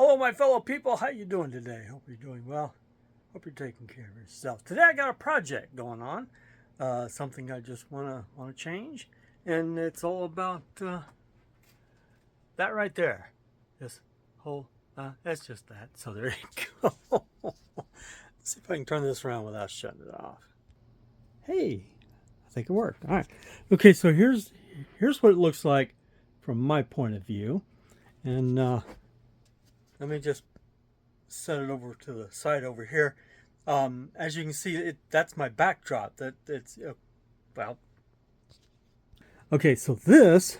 Hello my fellow people, how you doing today? Hope you're doing well. Hope you're taking care of yourself. Today I got a project going on, something I just want to change, and it's all about that right there. This whole, that's just that. So there you go. Let's see if I can turn this around without shutting it off. Hey, I think it worked. All right. Okay, so here's what it looks like from my point of view, and let me just set it over to the side over here. As you can see, that's my backdrop. It's well. Okay, so this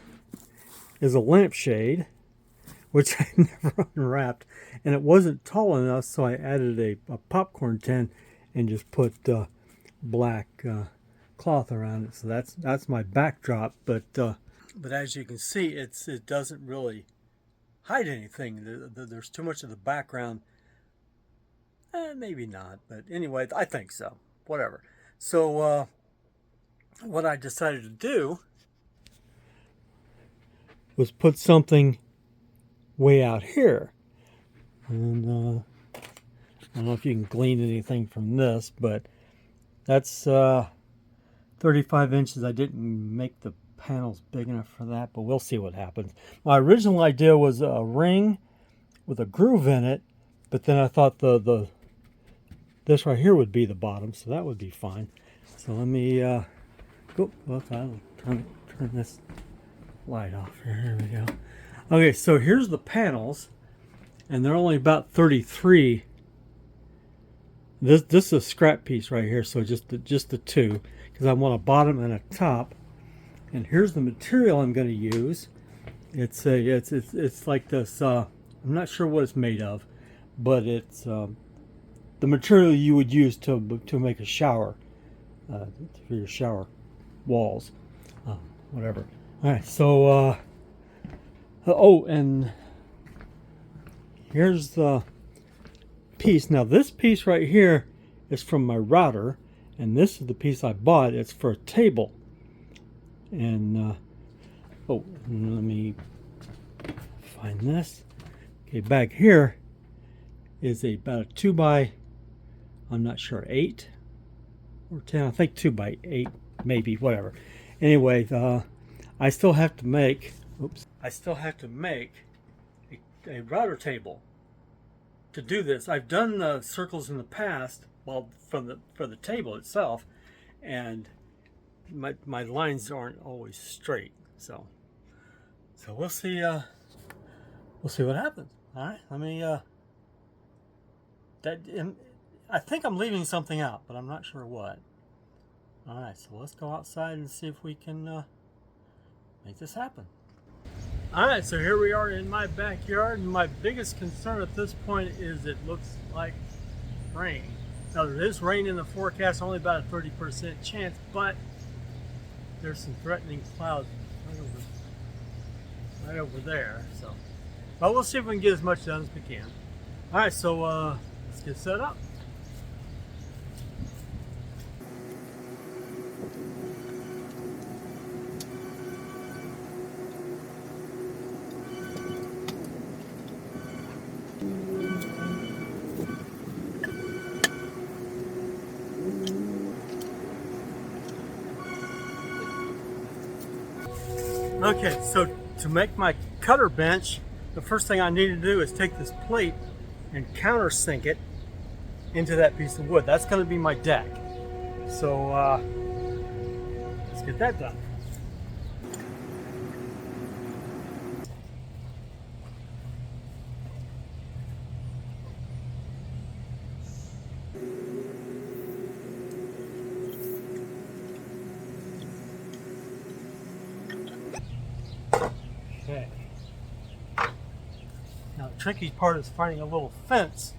is a lampshade, which I never unwrapped, and it wasn't tall enough, so I added a popcorn tin and just put black cloth around it. So that's my backdrop. But as you can see, it doesn't really hide anything. There's too much of the background. Maybe not, but anyway, I think so. Whatever. So what I decided to do was put something way out here. And I don't know if you can glean anything from this, but that's 35 inches. I didn't make the panels big enough for that, but we'll see what happens. My original idea was a ring with a groove in it, but then I thought this right here would be the bottom, so that would be fine. So let me I'll turn this light off here. Here we go. Okay, so here's the panels, and they're only about 33. This is a scrap piece right here, so just the two, because I want a bottom and a top. And here's the material I'm going to use. It's like this. I'm not sure what it's made of, but it's the material you would use to make a shower, for your shower walls, whatever. All right, so oh, and here's the piece. Now this piece right here is from my router, and this is the piece I bought. It's for a table. And oh, let me find this. Okay, back here is about a 2 by, I'm not sure, 8 or 10. I think 2 by 8, maybe, whatever. Anyway, I still have to make. Oops. I still have to make a router table to do this. I've done circles in the past, well, for the table itself, and my lines aren't always straight, so we'll see what happens. All right, let me I think I'm leaving something out, but I'm not sure what. All right, so let's go outside and see if we can make this happen. All right, so here we are in my backyard, and my biggest concern at this point is it looks like rain. Now there is rain in the forecast, only about a 30% chance, but there's some threatening clouds right over there. So, but we'll see if we can get as much done as we can. All right, so let's get set up. Okay, so to make my cutter bench, the first thing I need to do is take this plate and countersink it into that piece of wood. That's going to be my deck. So let's get that done. Okay. Now the tricky part is finding a little fence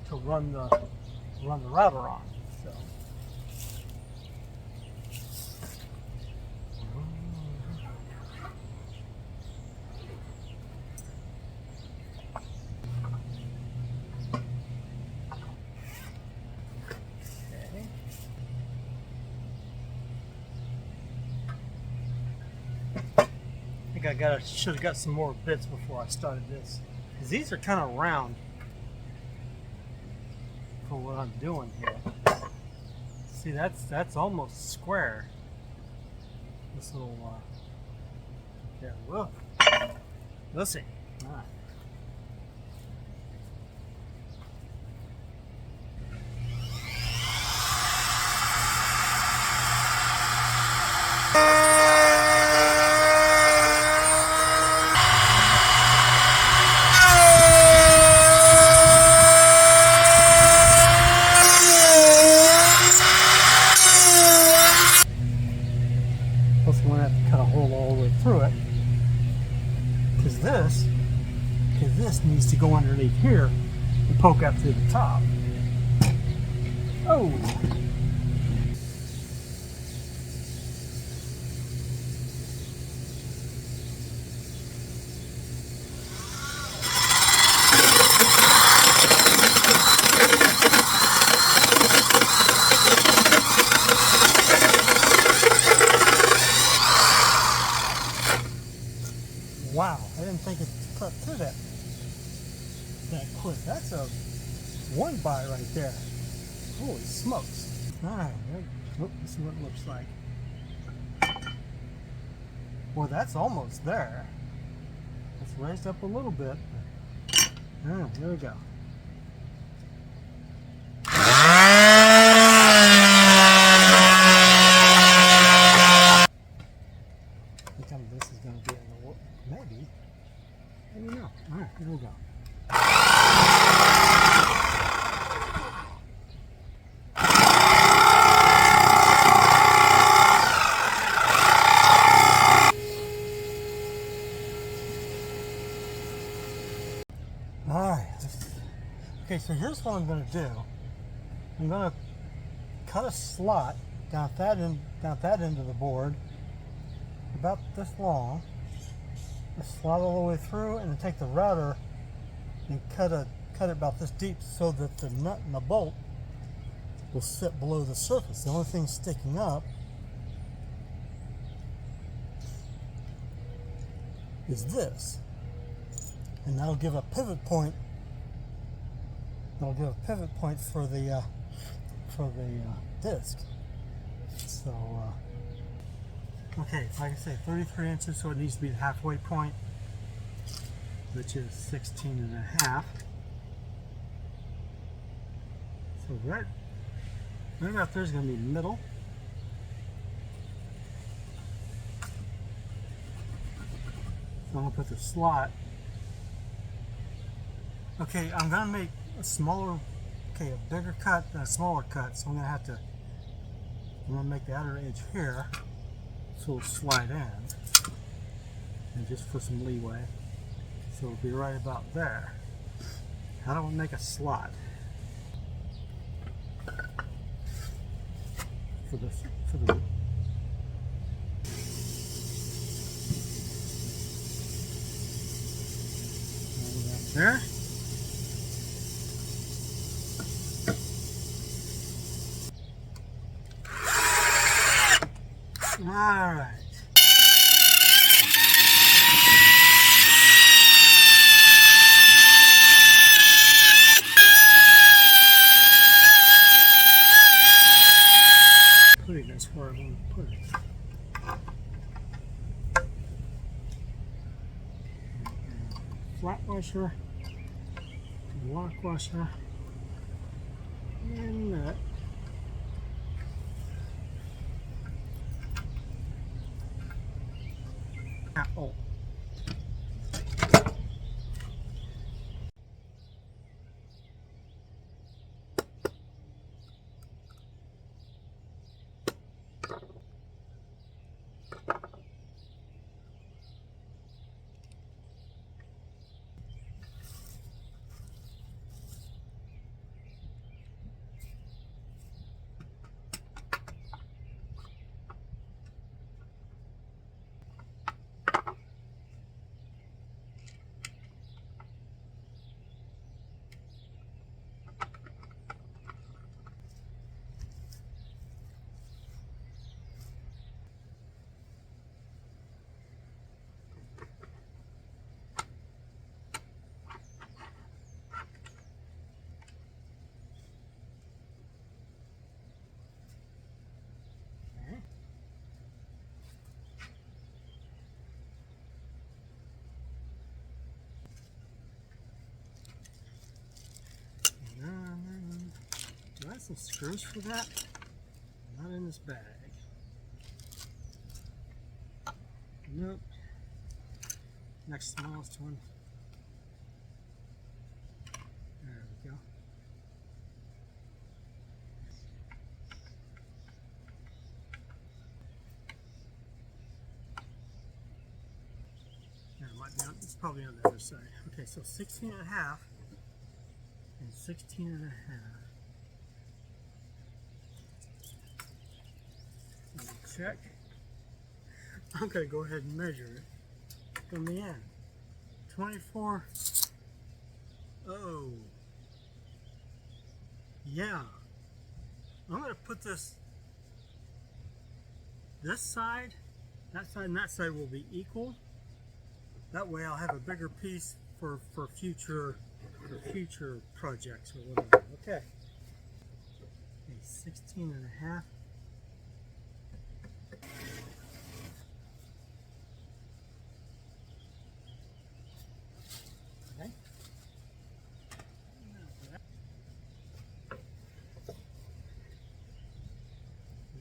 to run the router on. So. think I should have got some more bits before I started this. These are kind of round for what I'm doing here. See, that's almost square. This little yeah, well, let's see. All right. Plus, I'm gonna have to cut a hole all the way through it, because this needs to go underneath here and poke up through the top. Oh. Wow, I didn't think it cut through that quick. That's a one buy right there. Holy smokes. Alright, let's see what it looks like. Well, that's almost there. It's raised up a little bit. There we go. I think this is going to be in the work. Maybe. Maybe not. Alright, here we go. Alright. Okay, so here's what I'm going to do. I'm going to cut a slot down that end of the board, about this long. Slot all the way through, and then take the router and cut it about this deep, so that the nut and the bolt will sit below the surface. The only thing sticking up is this, and that'll give a pivot point. That'll give a pivot point for the disc. So okay, like I say, 33 inches, so it needs to be the halfway point, which is 16 and a half. So right about there is going to be middle. So I'm going to put the slot. Okay, I'm going to make a smaller, a bigger cut and a smaller cut, so I'm going to make the outer edge here. So it'll slide in, and just for some leeway, so it'll be right about there. How do I make a slot for this? There. All right. Putting this where I want to put it. Flat washer, lock washer, and nut. Oh. some screws for that? Not in this bag. Nope. Next smallest one. There we go. Yeah, it might be on, it's probably on the other side. Okay, so 16 and a half and 16 and a half. Let me check. I'm going to go ahead and measure it from the end. 24. Oh. Yeah. I'm going to put this side, that side, and that side will be equal. That way I'll have a bigger piece for future projects or whatever. Okay. Okay, 16 and a half. Okay.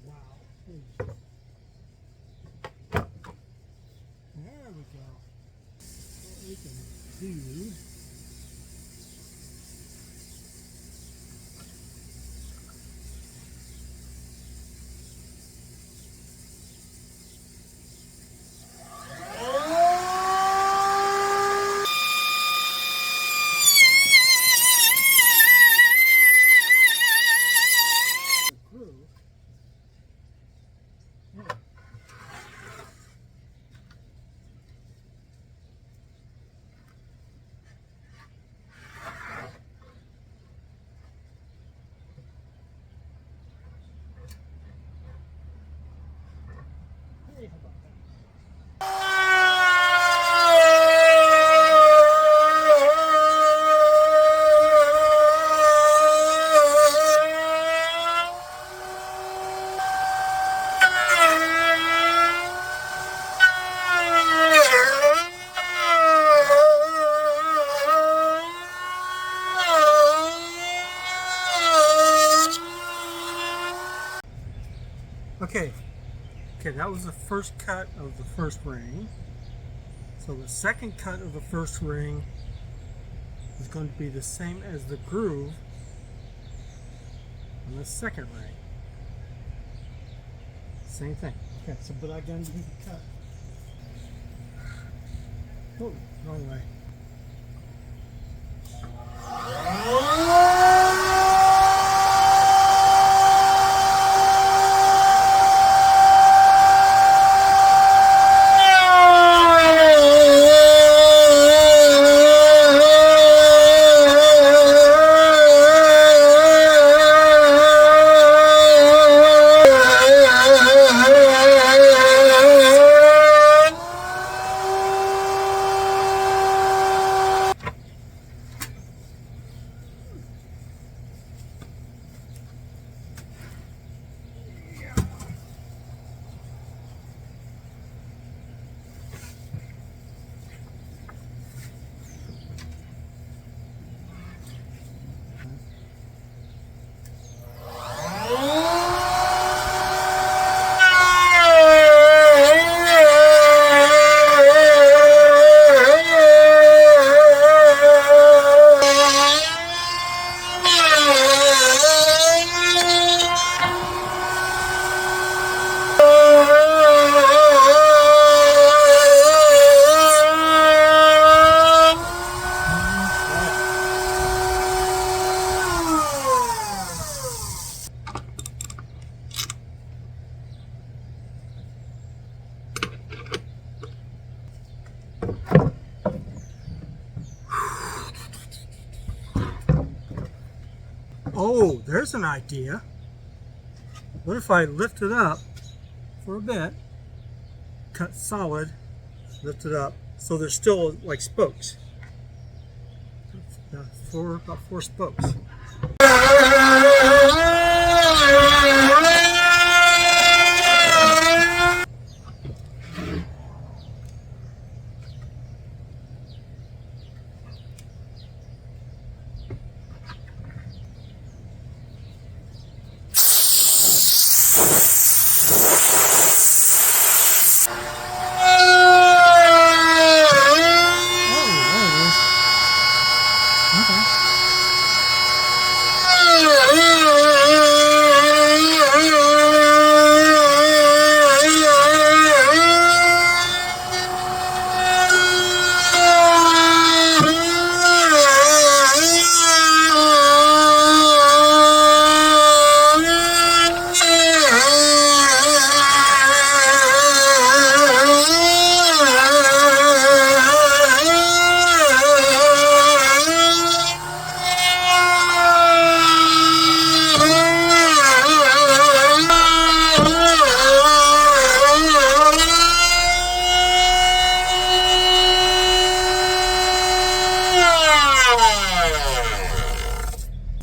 Wow. There we go. What we can do. Okay, that was the first cut of the first ring. So the second cut of the first ring is going to be the same as the groove on the second ring. Same thing. Okay, so but I gotta do the cut. Oh, wrong way. Oh, there's an idea. What if I lift it up for a bit, cut solid, lift it up, so there's still like spokes. About four spokes.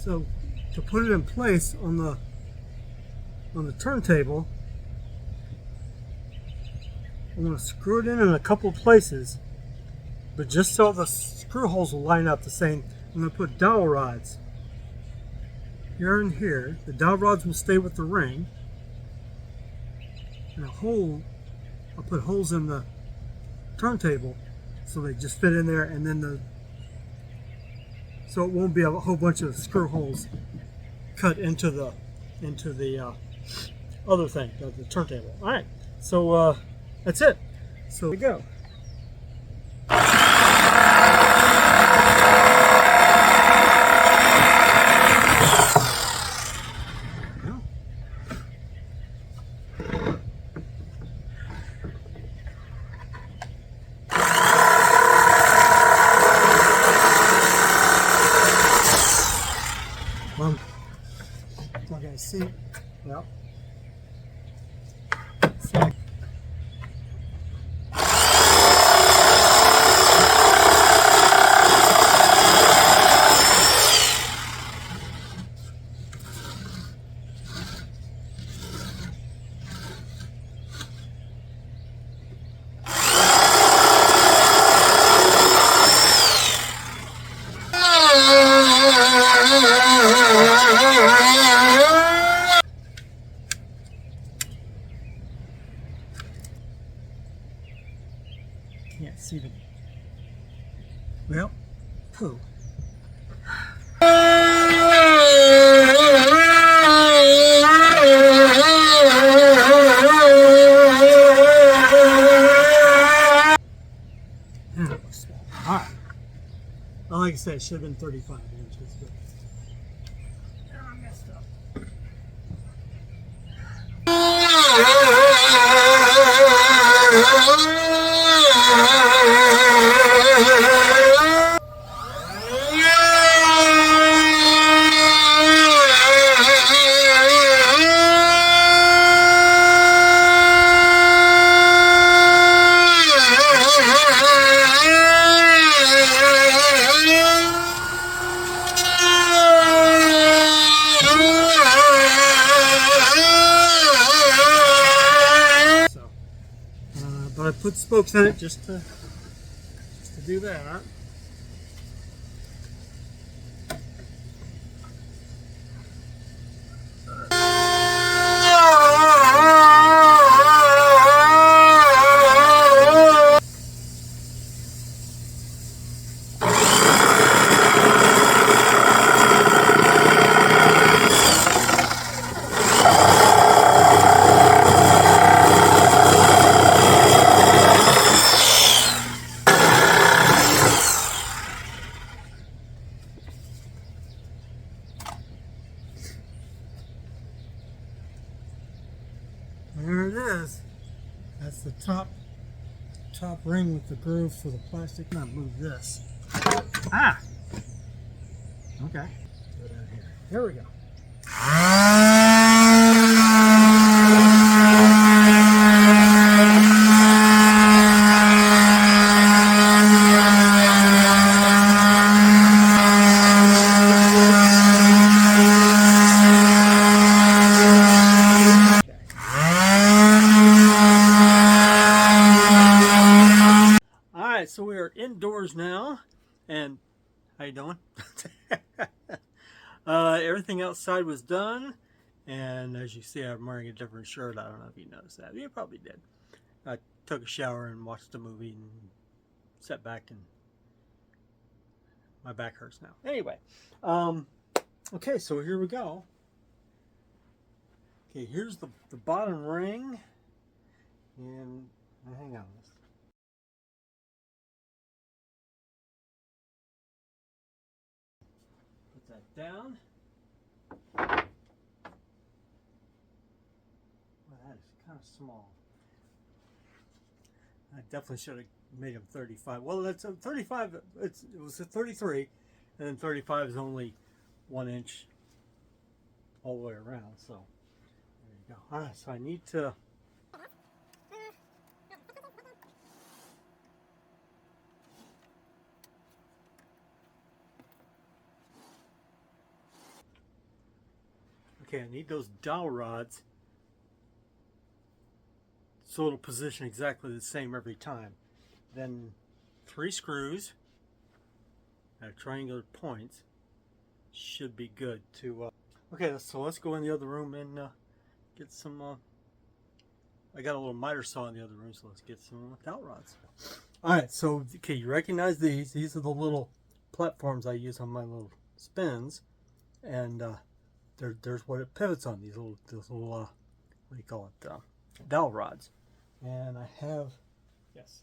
So to put it in place on the turntable, I'm going to screw it in a couple places, but just so the screw holes will line up the same, I'm going to put dowel rods here and here. The dowel rods will stay with the ring, and I'll put holes in the turntable so they just fit in there, and then so it won't be a whole bunch of screw holes cut into the other thing, the turntable. All right, so that's it. So we go. Okay, see, well, see. Can't see the, well, poo. And it was small. All right. Well, like I said, it should have been 35 inches, but I messed up. But I put spokes in it just to do that. There it is. That's the top ring with the groove for the plastic. Now move this. Ah! Okay. Go down here. Here we go. So we are indoors now, and how you doing? Everything outside was done, and as you see, I'm wearing a different shirt. I don't know if you noticed that. You probably did. I took a shower and watched a movie and sat back in My back hurts now. Anyway, okay, so here we go. Okay, here's the bottom ring, and hang on. Put that down. Well, that is kind of small. I definitely should have made them 35. Well, that's a 35. It was a 33, and then 35 is only 1 inch all the way around. So there you go. All right, so I need to. Okay, I need those dowel rods so it'll position exactly the same every time. Then 3 screws at triangular points should be good to. Okay, so let's go in the other room and get some. I got a little miter saw in the other room, so let's get some dowel rods. All right, so okay, you recognize these? These are the little platforms I use on my little spins, and there's what it pivots on. These little what do you call it? Dowel rods. And I have, yes,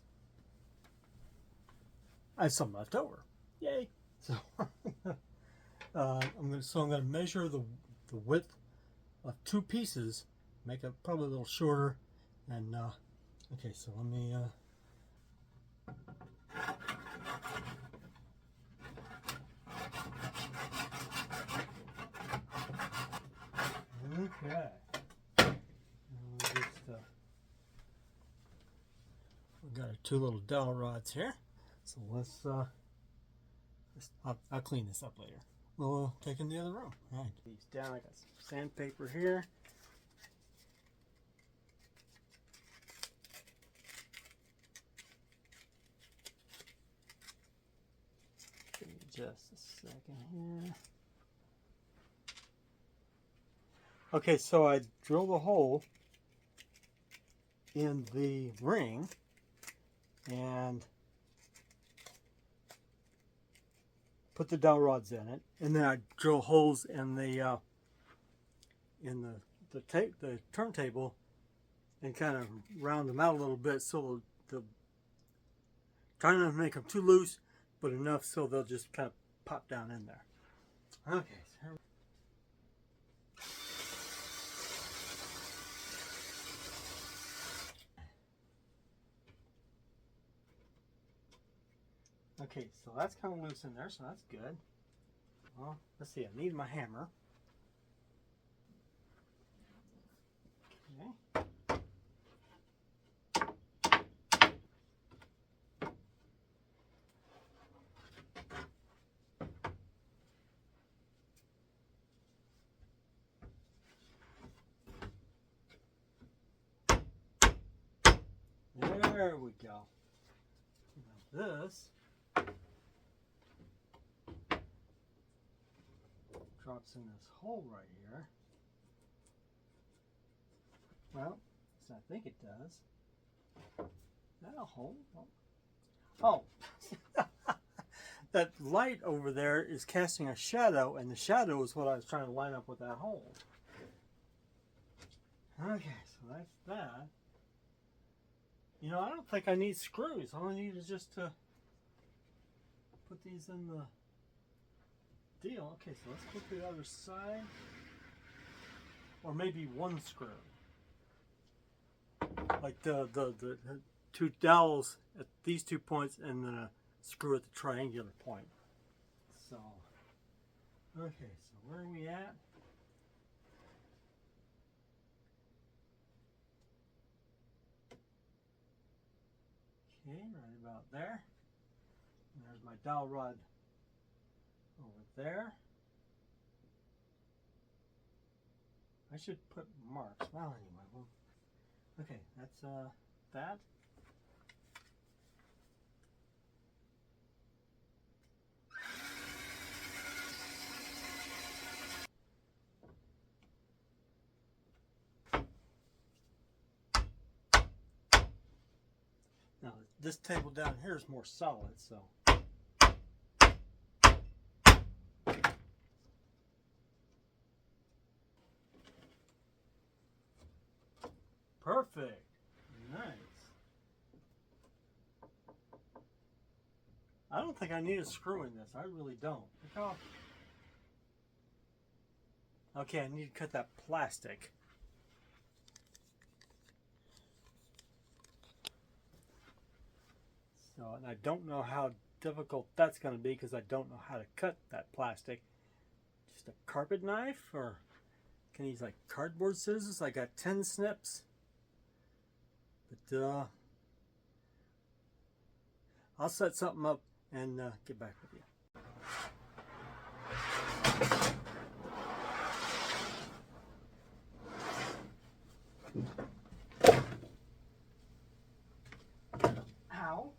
I have some left over. Yay! So I'm gonna measure the width of 2 pieces, make it probably a little shorter, and okay. So let me. Okay. We've got our 2 little dowel rods here, so let's I'll clean this up later. We'll take in the other room. All right. These down. I got some sandpaper here. Give me just a second here. Okay, so I drilled a hole in the ring and put the dowel rods in it, and then I drill holes in the turntable and kind of round them out a little bit, so trying not to make them too loose, but enough so they'll just kind of pop down in there. Okay. So okay, so that's kind of loose in there, so that's good. Well, let's see, I need my hammer. Okay. There we go. Now this drops in this hole right here. Well, I think it does. Is that a hole? Oh. That light over there is casting a shadow, and the shadow is what I was trying to line up with that hole. Okay, so that's that. You know, I don't think I need screws. All I need is just to put these in the deal. Okay, so let's go to the other side. Or maybe 1 screw. Like the 2 dowels at these 2 points, and then a screw at the triangular point. So, okay, so where are we at? Okay, right about there. And there's my dowel rod over there. I should put marks. Well, anyway, okay, that's that. Now, this table down here is more solid, so Perfect. Nice. I don't think I need a screw in this. I really don't. Look how... Okay, I need to cut that plastic. So, and I don't know how difficult that's going to be because I don't know how to cut that plastic. Just a carpet knife, or can I use like cardboard scissors? I got 10 snips. But I'll set something up and get back with you. Ow.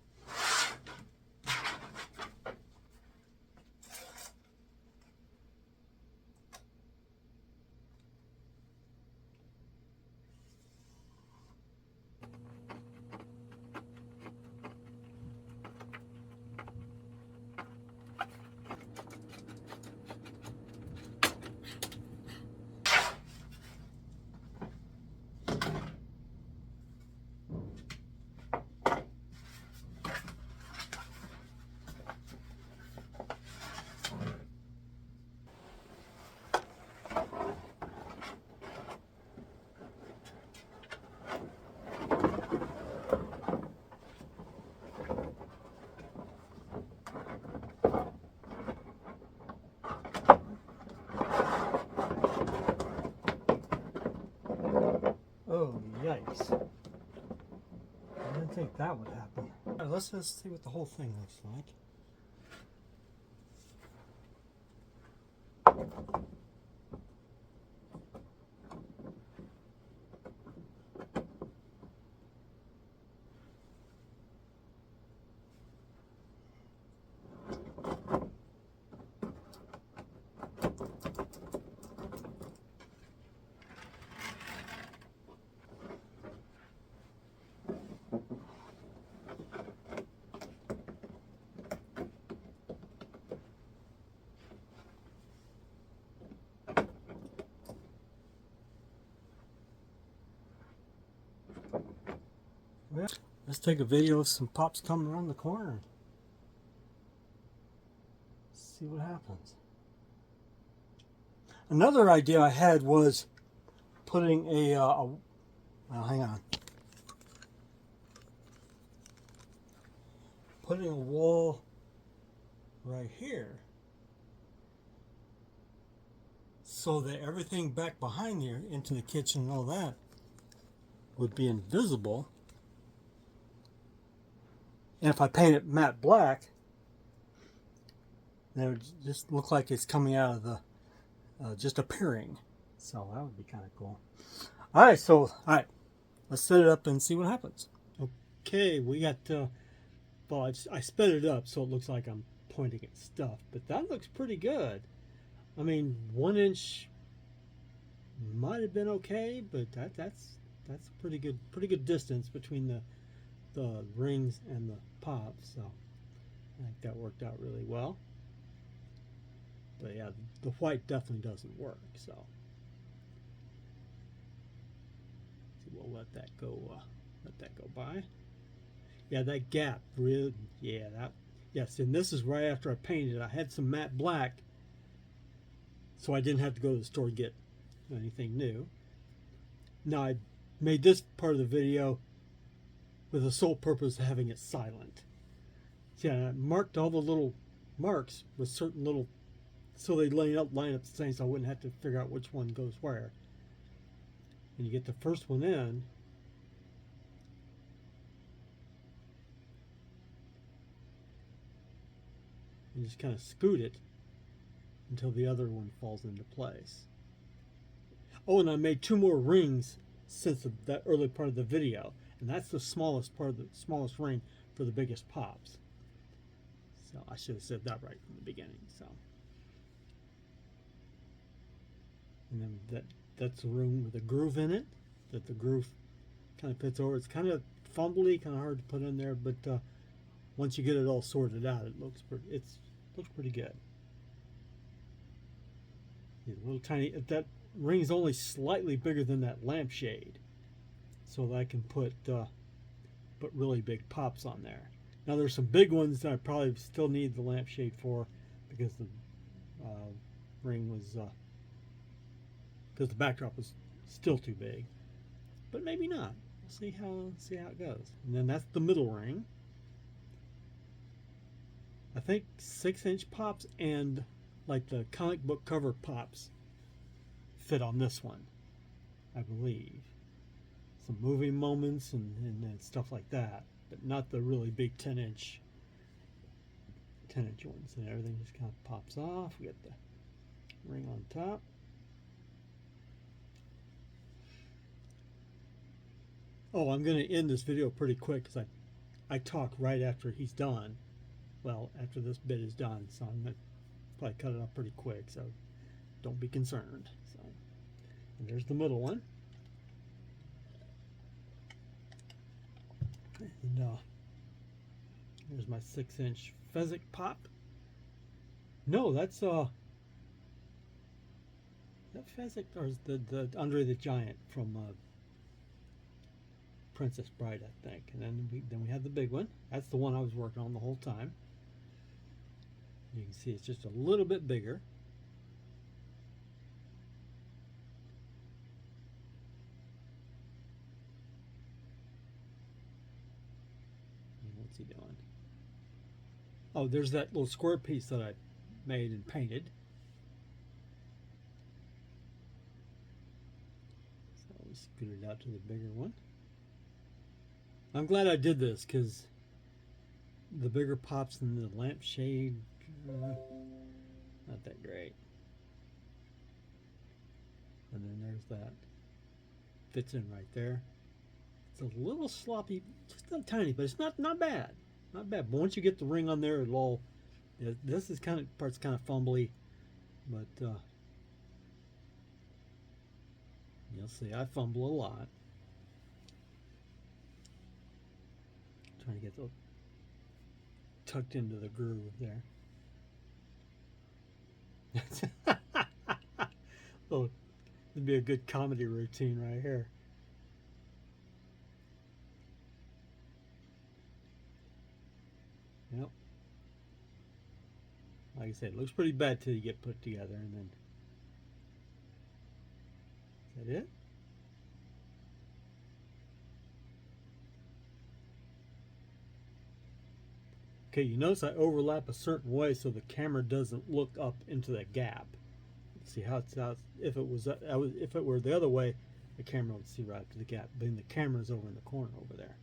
Oh, yikes. I didn't think that would happen. All right, let's just see what the whole thing looks like. Well, let's take a video of some pops coming around the corner. See what happens. Another idea I had was putting well, hang on. Putting a wall right here so that everything back behind here into the kitchen and all that would be invisible. And if I paint it matte black, then it would just look like it's coming out of the, just appearing. So that would be kind of cool. All right, let's set it up and see what happens. Okay, we got, well, I sped it up so it looks like I'm pointing at stuff, but that looks pretty good. I mean, 1 inch might have been okay, but that's pretty good distance between the rings and the pops, so I think that worked out really well. But yeah, the white definitely doesn't work, so we'll let that go by. Yeah, that gap really, yeah, yes, and this is right after I painted. I had some matte black, so I didn't have to go to the store to get anything new. Now I made this part of the video with the sole purpose of having it silent. See, I marked all the little marks with certain little, so they line up the same, so I wouldn't have to figure out which one goes where. And you get the first one in, and just kind of scoot it until the other one falls into place. Oh, and I made 2 more rings since that early part of the video, and that's the smallest ring for the biggest pops. So I should have said that right from the beginning. So, and then that's the room with a groove in it, that the groove kind of fits over. It's kind of fumbly, kind of hard to put in there, but once you get it all sorted out, it looks pretty good. Yeah, little tiny, that ring's only slightly bigger than that lampshade. so that I can put really big pops on there. Now there's some big ones that I probably still need the lampshade for, because the ring was because the backdrop was still too big. But maybe not. We'll see how it goes. And then that's the middle ring. I think 6-inch pops and like the comic book cover pops fit on this one, I believe. Some movie moments and stuff like that, but not the really big 10-inch ones. And everything just kind of pops off. We got the ring on top. Oh, I'm going to end this video pretty quick because I talk right after he's done. Well, after this bit is done, so I'm going to probably cut it off pretty quick, so don't be concerned. So, and there's the middle one. And there's my 6-inch Fezzik pop. No, that's that Fezzik, or is the Andre the Giant from Princess Bride, I think. And then we have the big one. That's the one I was working on the whole time. You can see it's just a little bit bigger. What's he doing? Oh, there's that little square piece that I made and painted. So we scoot it out to the bigger one. I'm glad I did this because the bigger pops in the lampshade, not that great. And then there's that. Fits in right there. It's a little sloppy, just a tiny, but it's not bad. Not bad. But once you get the ring on there, it'll all. This is part's kind of fumbly, but you'll see I fumble a lot. Trying to get the tucked into the groove there. Oh, it'd be a good comedy routine right here. Yep. Like I said, it looks pretty bad till you get put together, and then is that it? Okay, you notice I overlap a certain way so the camera doesn't look up into that gap. See how it's out? If it were the other way, the camera would see right up to the gap. But then the camera's over in the corner over there.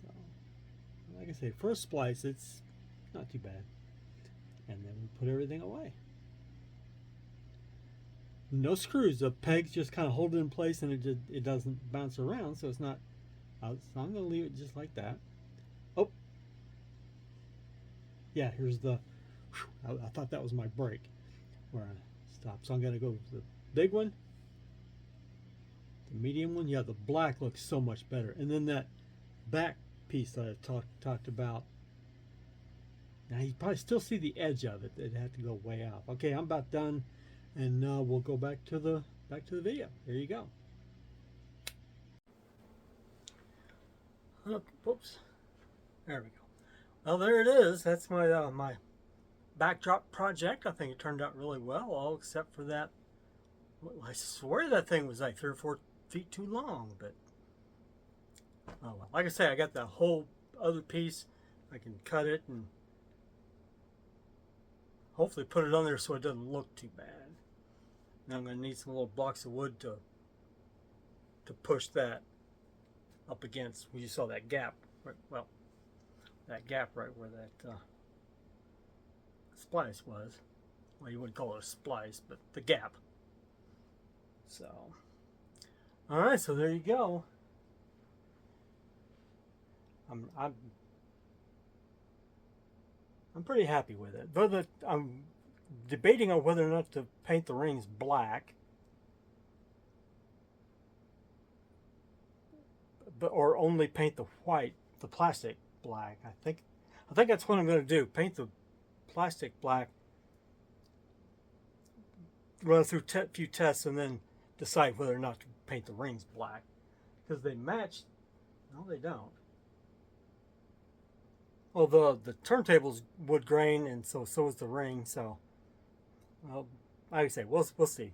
So, like I say, for a splice, it's not too bad. And then we put everything away. No screws. The pegs just kind of hold it in place, and it doesn't bounce around, so it's not. So I'm going to leave it just like that. Oh, yeah. Here's the. I thought that was my brake where I stopped. So I'm going to go with the big one, the medium one. Yeah, the black looks so much better. And then that back piece that I talked about. Now you probably still see the edge of it. It'd have to go way out. Okay, I'm about done, and we'll go back to the video. Here you go. Whoops. There we go. Well, there it is. That's my my backdrop project. I think it turned out really well, all except for that. I swear that thing was like 3 or 4 feet too long, but oh well. Like I say, I got the whole other piece. I can cut it and hopefully put it on there so it doesn't look too bad. Now I'm going to need some little blocks of wood to push that up against. You saw that gap, right? Well, that gap right where that splice was. Well, you wouldn't call it a splice, but the gap. So, all right. So there you go. I'm pretty happy with it. Though I'm debating on whether or not to paint the rings black, or only paint the white, the plastic black. I think that's what I'm going to do. Paint the plastic black, run through a few tests, and then decide whether or not to paint the rings black, because they match. No, they don't. Well, the turntable's wood grain, and so is the ring. So, well, I would say we'll see.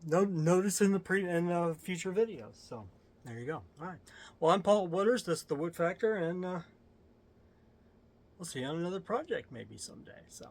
No, notice in the future videos. So there you go. All right. Well, I'm Paul Wooters. This is the Woot Factor, and we'll see you on another project maybe someday. So.